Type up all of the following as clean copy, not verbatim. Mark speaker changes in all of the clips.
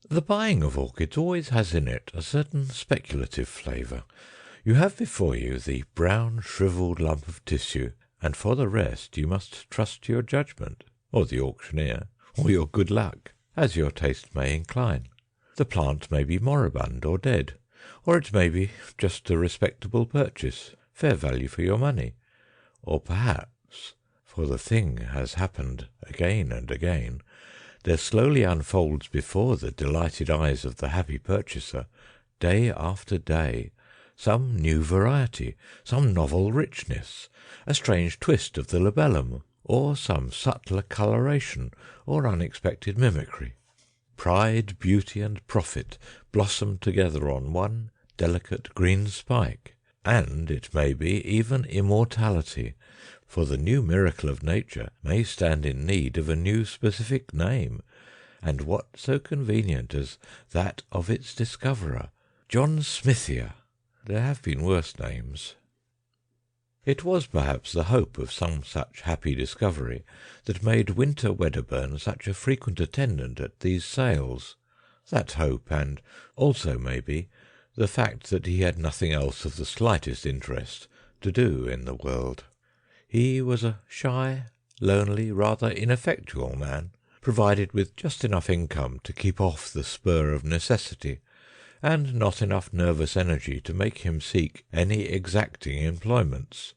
Speaker 1: The buying of orchids always has in it a certain speculative flavour. You have before you the brown, shrivelled lump of tissue, and for the rest you must trust to your judgment, or the auctioneer, or your good luck, as your taste may incline. The plant may be moribund or dead, or it may be just a respectable purchase, fair value for your money, or perhaps, for the thing has happened again and again, there slowly unfolds before the delighted eyes of the happy purchaser, day after day, some new variety, some novel richness, a strange twist of the labellum, or some subtler coloration or unexpected mimicry. Pride, beauty, and profit blossom together on one delicate green spike, and, it may be, even immortality, for the new miracle of nature may stand in need of a new specific name, and what so convenient as that of its discoverer, John Smithia? There have been worse names. It was perhaps the hope of some such happy discovery that made Winter Wedderburn such a frequent attendant at these sales. That hope, and also, maybe, the fact that he had nothing else of the slightest interest to do in the world. He was a shy, lonely, rather ineffectual man, provided with just enough income to keep off the spur of necessity, and not enough nervous energy to make him seek any exacting employments.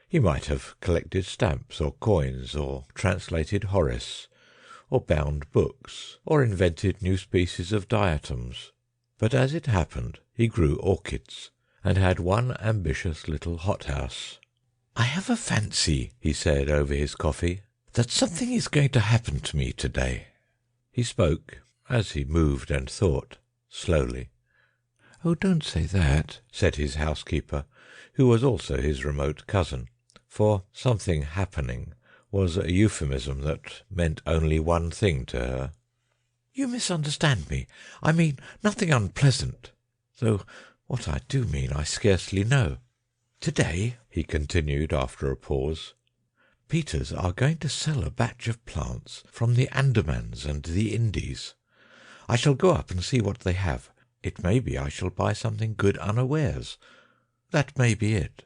Speaker 1: He might have collected stamps or coins, or translated Horace, or bound books, or invented new species of diatoms. But as it happened, he grew orchids, and had one ambitious little hothouse. "I have a fancy," he said over his coffee, "that something is going to happen to me to-day." He spoke, as he moved and thought, slowly. "Oh, don't say that," said his housekeeper, who was also his remote cousin, for something happening was a euphemism that meant only one thing to her. "You misunderstand me. I mean nothing unpleasant, though what I do mean I scarcely know. To-day," he continued after a pause, "Peters are going to sell a batch of plants from the Andamans and the Indies. I shall go up and see what they have. It may be I shall buy something good unawares. That may be it."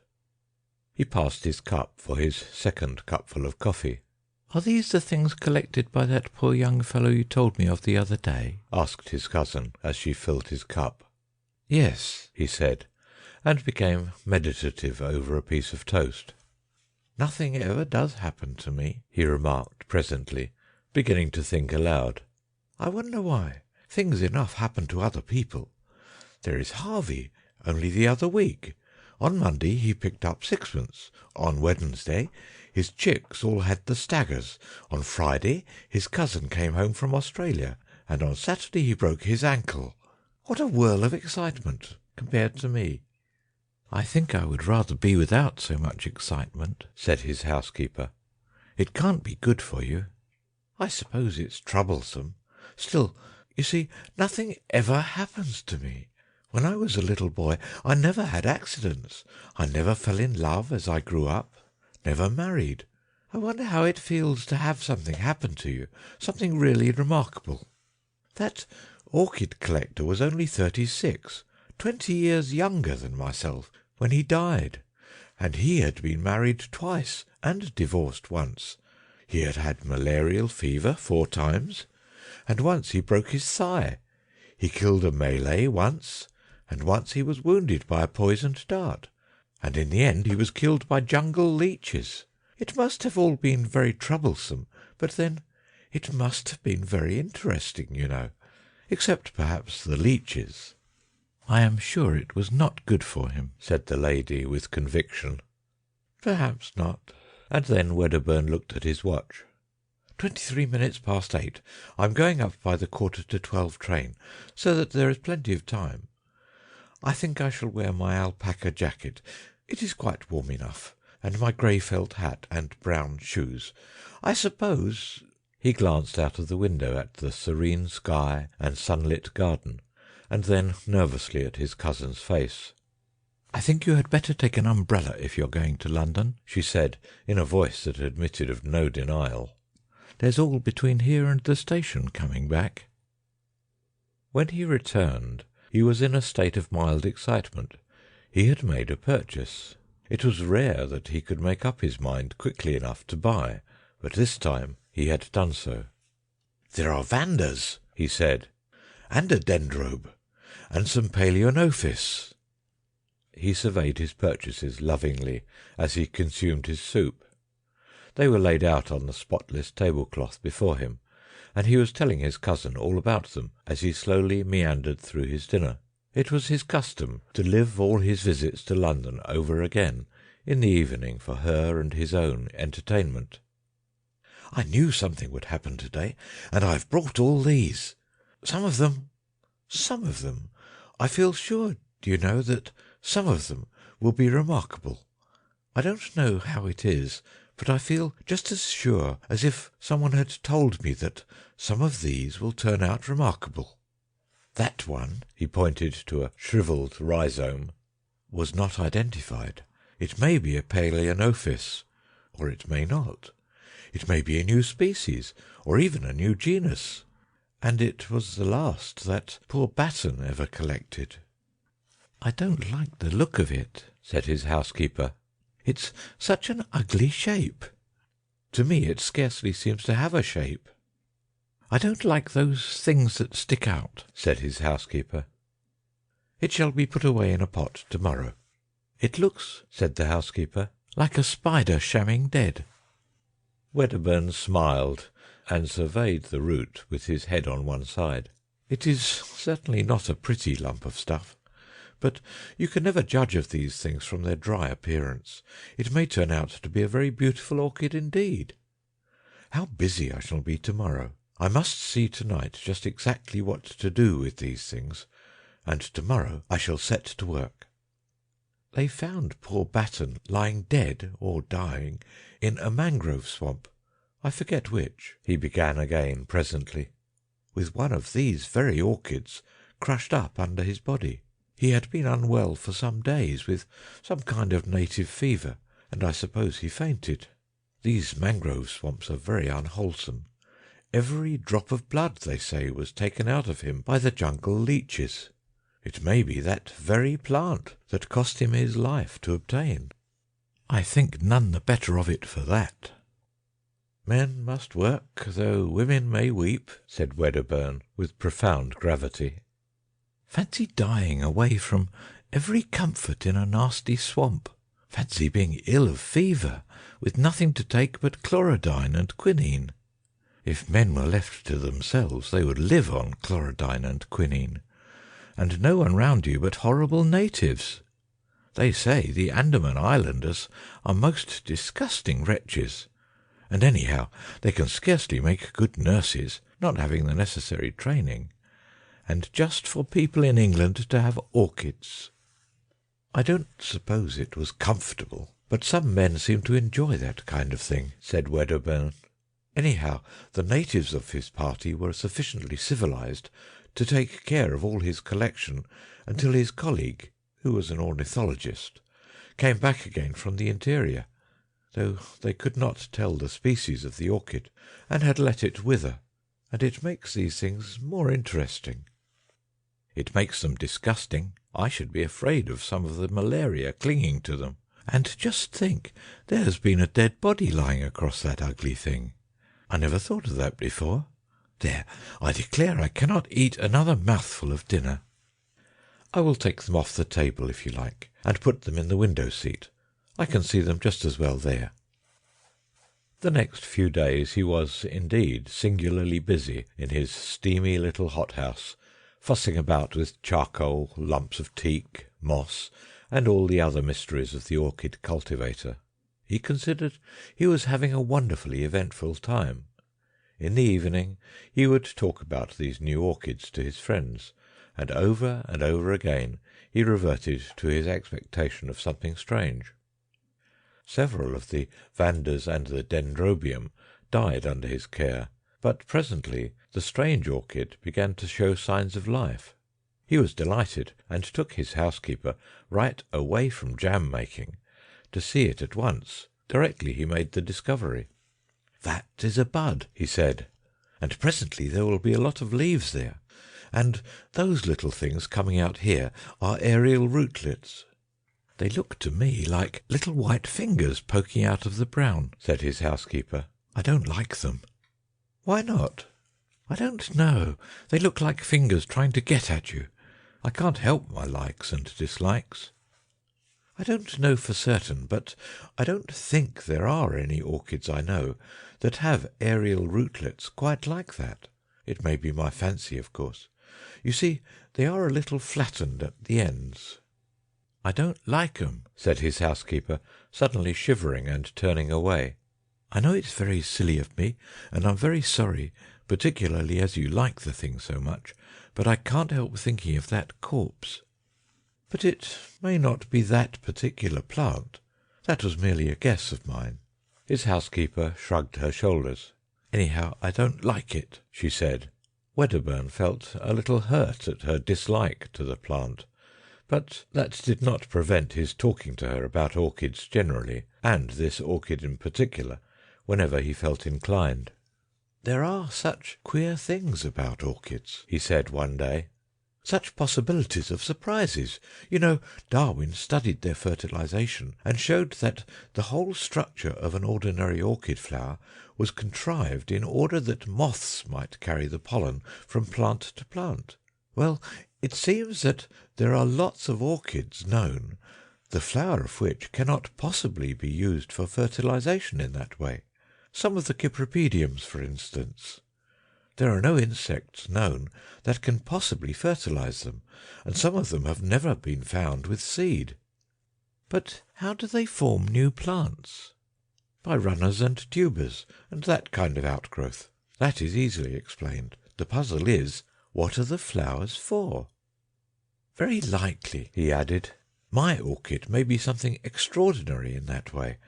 Speaker 1: He passed his cup for his second cupful of coffee. "Are these the things collected by that poor young fellow you told me of the other day?" asked his cousin, as she filled his cup. "Yes," he said, and became meditative over a piece of toast. "Nothing ever does happen to me," he remarked presently, beginning to think aloud. "I wonder why. Things enough happen to other people. There is Harvey, only the other week. On Monday he picked up sixpence. On Wednesday his chicks all had the staggers. On Friday his cousin came home from Australia, and on Saturday he broke his ankle. What a whirl of excitement compared to me!" "I think I would rather be without so much excitement," said his housekeeper. "It can't be good for you." "I suppose it's troublesome. Still, you see, nothing ever happens to me. When I was a little boy I never had accidents. I never fell in love as I grew up, never married. I wonder how it feels to have something happen to you, something really remarkable. That orchid collector was only 36, 20 years younger than myself, when he died, and he had been married twice and divorced once. He had had malarial fever 4 times, and once he broke his thigh. He killed a Malay once, and once he was wounded by a poisoned dart, and in the end he was killed by jungle leeches. It must have all been very troublesome, but then it must have been very interesting, you know, except perhaps the leeches." "I am sure it was not good for him," said the lady with conviction. "Perhaps not." And then Wedderburn looked at his watch. 23 minutes past 8. I'm going up by the 11:45 train, so that there is plenty of time. I think I shall wear my alpaca jacket. It is quite warm enough, and my grey felt hat and brown shoes. I suppose—" He glanced out of the window at the serene sky and sunlit garden, and then nervously at his cousin's face. "I think you had better take an umbrella if you're going to London," she said, in a voice that admitted of no denial. "There's all between here and the station coming back." When he returned, he was in a state of mild excitement. He had made a purchase. It was rare that he could make up his mind quickly enough to buy, but this time he had done so. "There are vandas," he said, "and a dendrobe, and some palaeonophis." He surveyed his purchases lovingly as he consumed his soup. They were laid out on the spotless tablecloth before him, and he was telling his cousin all about them as he slowly meandered through his dinner. It was his custom to live all his visits to London over again in the evening for her and his own entertainment. "I knew something would happen to-day, and I've brought all these. Some of them, I feel sure, do you know, that some of them will be remarkable. I don't know how it is, but I feel just as sure as if someone had told me that some of these will turn out remarkable. That one," he pointed to a shrivelled rhizome, "was not identified. It may be a palaeonophis, or it may not. It may be a new species, or even a new genus. And it was the last that poor Batten ever collected." "I don't like the look of it," said his housekeeper. "It's such an ugly shape. To me it scarcely seems to have a shape." "I don't like those things that stick out," said his housekeeper. "It shall be put away in a pot to-morrow." "It looks," said the housekeeper, "like a spider shamming dead." Wedderburn smiled and surveyed the root with his head on one side. "It is certainly not a pretty lump of stuff. But you can never judge of these things from their dry appearance. It may turn out to be a very beautiful orchid indeed. How busy I shall be to-morrow! I must see to-night just exactly what to do with these things, and to-morrow I shall set to work." They found poor Batten lying dead or dying in a mangrove swamp. "I forget which," he began again presently, "with one of these very orchids crushed up under his body. He had been unwell for some days with some kind of native fever, and I suppose he fainted. These mangrove swamps are very unwholesome. Every drop of blood, they say, was taken out of him by the jungle leeches. It may be that very plant that cost him his life to obtain. I think none the better of it for that." "Men must work, though women may weep," said Wedderburn, with profound gravity. "Fancy dying away from every comfort in a nasty swamp. Fancy being ill of fever, with nothing to take but chlorodyne and quinine. If men were left to themselves, they would live on chlorodyne and quinine, and no one round you but horrible natives. They say the Andaman Islanders are most disgusting wretches, and anyhow they can scarcely make good nurses, not having the necessary training. And just for people in England to have orchids! I don't suppose it was comfortable, but some men seem to enjoy that kind of thing," said Wedderburn. "Anyhow, the natives of his party were sufficiently civilized to take care of all his collection until his colleague, who was an ornithologist, came back again from the interior, though they could not tell the species of the orchid, and had let it wither, and it makes these things more interesting." "It makes them disgusting. I should be afraid of some of the malaria clinging to them. And just think, there has been a dead body lying across that ugly thing. I never thought of that before. There, I declare I cannot eat another mouthful of dinner. I will take them off the table if you like, and put them in the window seat. I can see them just as well there." The next few days he was, indeed, singularly busy in his steamy little hothouse, fussing about with charcoal, lumps of teak, moss, and all the other mysteries of the orchid cultivator. He considered he was having a wonderfully eventful time. In the evening he would talk about these new orchids to his friends, and over again he reverted to his expectation of something strange. Several of the vandas and the dendrobium died under his care, but presently the strange orchid began to show signs of life. He was delighted, and took his housekeeper right away from jam making to see it at once, directly he made the discovery. "That is a bud," he said, "and presently there will be a lot of leaves there, And those little things coming out here are aerial rootlets." "They look to me like little white fingers poking out of the brown," said his housekeeper. "I don't like them." "Why not?" "I don't know. They look like fingers trying to get at you. I can't help my likes and dislikes." "I don't know for certain, but I don't think there are any orchids I know that have aerial rootlets quite like that. It may be my fancy, of course. You see, they are a little flattened at the ends." "I don't like 'em," said his housekeeper, suddenly shivering and turning away. "I know it's very silly of me, and I'm very sorry, particularly as you like the thing so much, but I can't help thinking of that corpse." "But it may not be that particular plant. That was merely a guess of mine." His housekeeper shrugged her shoulders. "Anyhow, I don't like it," she said. Wedderburn felt a little hurt at her dislike to the plant, but that did not prevent his talking to her about orchids generally, and this orchid in particular, whenever he felt inclined. "There are such queer things about orchids," he said one day. "Such possibilities of surprises. You know, Darwin studied their fertilization, and showed that the whole structure of an ordinary orchid flower was contrived in order that moths might carry the pollen from plant to plant. Well, it seems that there are lots of orchids known, the flower of which cannot possibly be used for fertilization in that way. Some of the Cypripediums, for instance. There are no insects known that can possibly fertilize them, and some of them have never been found with seed." "But how do they form new plants?" "By runners and tubers, and that kind of outgrowth. That is easily explained. The puzzle is, what are the flowers for?" "Very likely," he added, "my orchid may be something extraordinary in that way.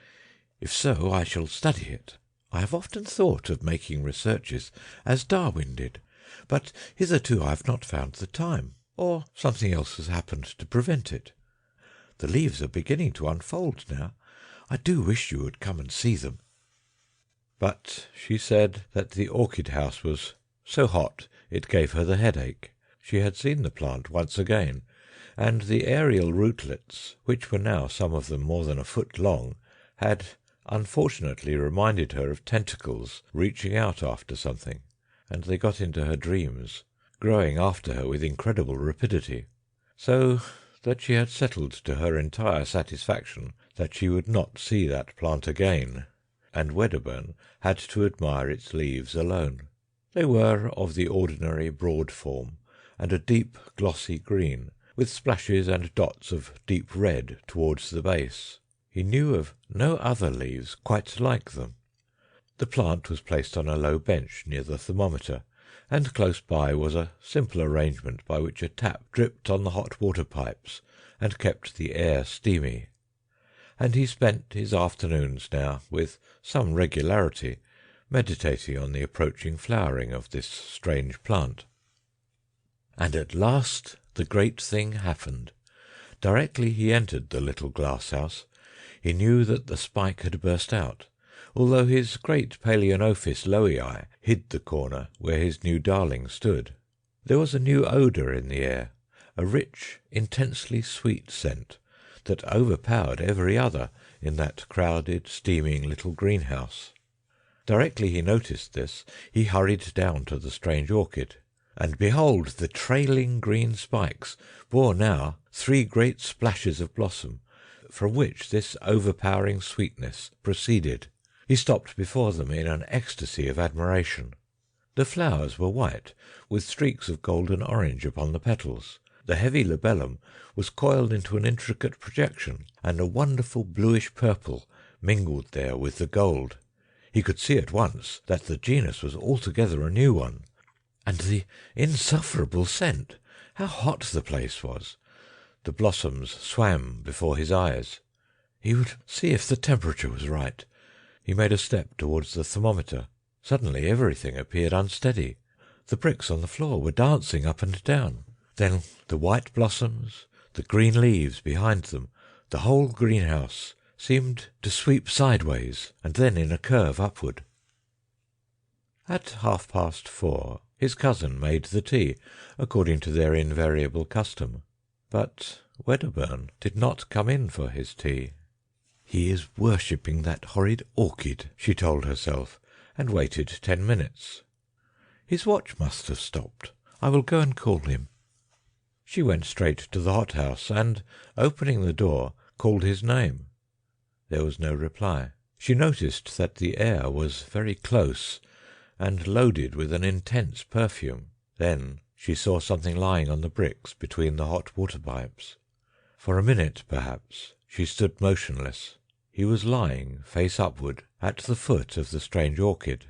Speaker 1: If so, I shall study it. I have often thought of making researches as Darwin did, but hitherto I have not found the time, or something else has happened to prevent it. The leaves are beginning to unfold now. I do wish you would come and see them." But she said that the orchid house was so hot it gave her the headache. She had seen the plant once again, and the aerial rootlets, which were now some of them more than a foot long, had unfortunately reminded her of tentacles reaching out after something, and they got into her dreams, growing after her with incredible rapidity, so that she had settled to her entire satisfaction that she would not see that plant again, and Wedderburn had to admire its leaves alone. They were of the ordinary broad form, and a deep glossy green, with splashes and dots of deep red towards the base. He knew of no other leaves quite like them. The plant was placed on a low bench near the thermometer, and close by was a simple arrangement by which a tap dripped on the hot water pipes and kept the air steamy. And he spent his afternoons now, with some regularity, meditating on the approaching flowering of this strange plant. And at last the great thing happened. Directly he entered the little glass house, he knew that the spike had burst out, although his great Palaeonophis lowii hid the corner where his new darling stood. There was a new odour in the air, a rich, intensely sweet scent that overpowered every other in that crowded, steaming little greenhouse. Directly he noticed this, he hurried down to the strange orchid, and behold, the trailing green spikes bore now 3 great splashes of blossom, from which this overpowering sweetness proceeded. He stopped before them in an ecstasy of admiration. The flowers were white, with streaks of golden orange upon the petals. The heavy labellum was coiled into an intricate projection, and a wonderful bluish purple mingled there with the gold. He could see at once that the genus was altogether a new one. And the insufferable scent! How hot the place was! The blossoms swam before his eyes. He would see if the temperature was right. He made a step towards the thermometer. Suddenly everything appeared unsteady. The bricks on the floor were dancing up and down. Then the white blossoms, the green leaves behind them, the whole greenhouse seemed to sweep sideways and then in a curve upward. At 4:30 His cousin made the tea, according to their invariable custom. But Wedderburn did not come in for his tea. "He is worshipping that horrid orchid," she told herself, and waited 10 minutes. "His watch must have stopped. I will go and call him." She went straight to the hothouse, and, opening the door, called his name. There was no reply. She noticed that the air was very close, and loaded with an intense perfume. Then she saw something lying on the bricks between the hot water pipes. For a minute, perhaps, she stood motionless. He was lying, face upward, at the foot of the strange orchid.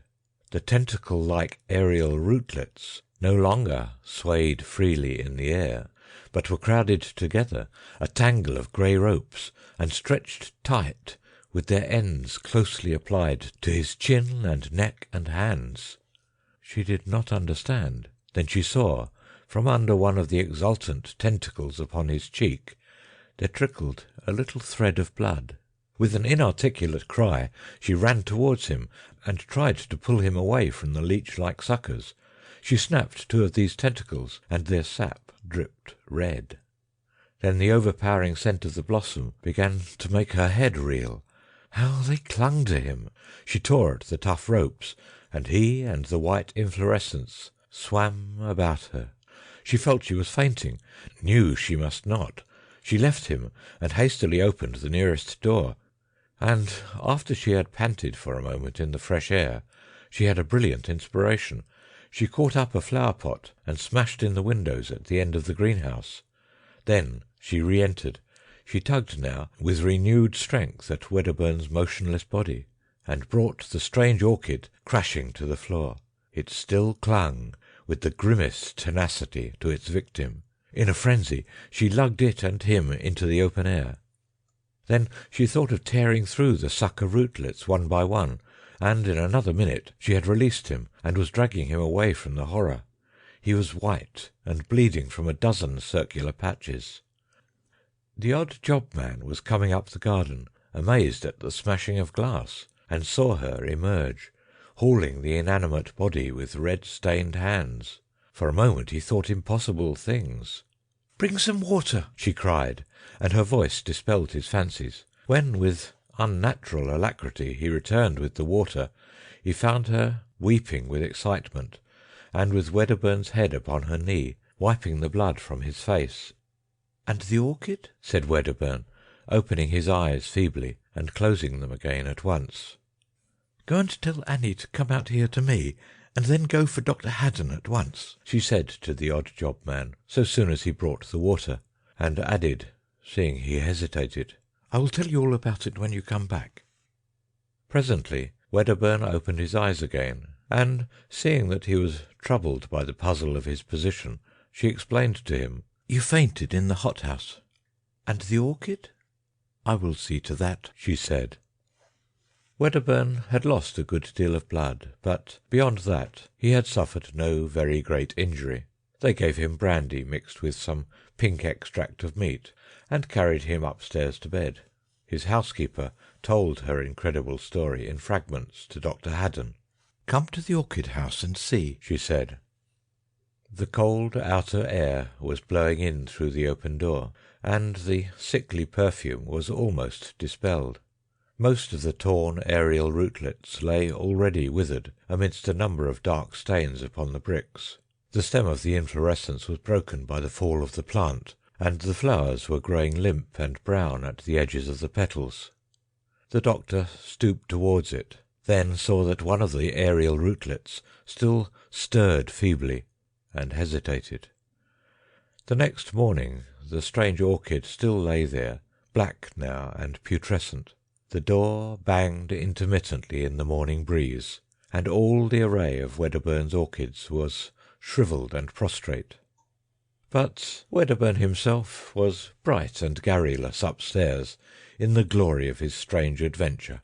Speaker 1: The tentacle-like aerial rootlets no longer swayed freely in the air, but were crowded together, a tangle of grey ropes, and stretched tight, with their ends closely applied to his chin and neck and hands. She did not understand. Then she saw, from under one of the exultant tentacles upon his cheek, there trickled a little thread of blood. With an inarticulate cry, she ran towards him, and tried to pull him away from the leech-like suckers. She snapped 2 of these tentacles, and their sap dripped red. Then the overpowering scent of the blossom began to make her head reel. How they clung to him! She tore at the tough ropes, and he and the white inflorescence swam about her. She felt she was fainting, knew she must not. She left him, and hastily opened the nearest door. And after she had panted for a moment in the fresh air, she had a brilliant inspiration. She caught up a flower-pot and smashed in the windows at the end of the greenhouse. Then she re-entered. She tugged now with renewed strength at Wedderburn's motionless body, and brought the strange orchid crashing to the floor. It still clung with the grimmest tenacity to its victim. In a frenzy she lugged it and him into the open air. Then she thought of tearing through the sucker rootlets one by one, and in another minute she had released him and was dragging him away from the horror. He was white and bleeding from a dozen circular patches. The odd job man was coming up the garden, amazed at the smashing of glass, and saw her emerge, hauling the inanimate body with red-stained hands. For a moment he thought impossible things. "Bring some water," she cried, and her voice dispelled his fancies. When, with unnatural alacrity, he returned with the water, he found her weeping with excitement, and with Wedderburn's head upon her knee, wiping the blood from his face. "And the orchid?" said Wedderburn, opening his eyes feebly and closing them again at once. "Go and tell Annie to come out here to me, and then go for Dr. Haddon at once," she said to the odd job man, so soon as he brought the water, and added, seeing he hesitated, "I will tell you all about it when you come back." Presently Wedderburn opened his eyes again, and, seeing that he was troubled by the puzzle of his position, she explained to him, "You fainted in the hothouse." "And the orchid?" "I will see to that," she said. Wedderburn had lost a good deal of blood, but beyond that he had suffered no very great injury. They gave him brandy mixed with some pink extract of meat, and carried him upstairs to bed. His housekeeper told her incredible story in fragments to Dr. Haddon. "Come to the orchid house and see," she said. The cold outer air was blowing in through the open door, and the sickly perfume was almost dispelled. Most of the torn aerial rootlets lay already withered amidst a number of dark stains upon the bricks. The stem of the inflorescence was broken by the fall of the plant, and the flowers were growing limp and brown at the edges of the petals. The doctor stooped towards it, then saw that one of the aerial rootlets still stirred feebly, and hesitated. The next morning the strange orchid still lay there, black now and putrescent. The door banged intermittently in the morning breeze, and all the array of Wedderburn's orchids was shrivelled and prostrate. But Wedderburn himself was bright and garrulous upstairs in the glory of his strange adventure.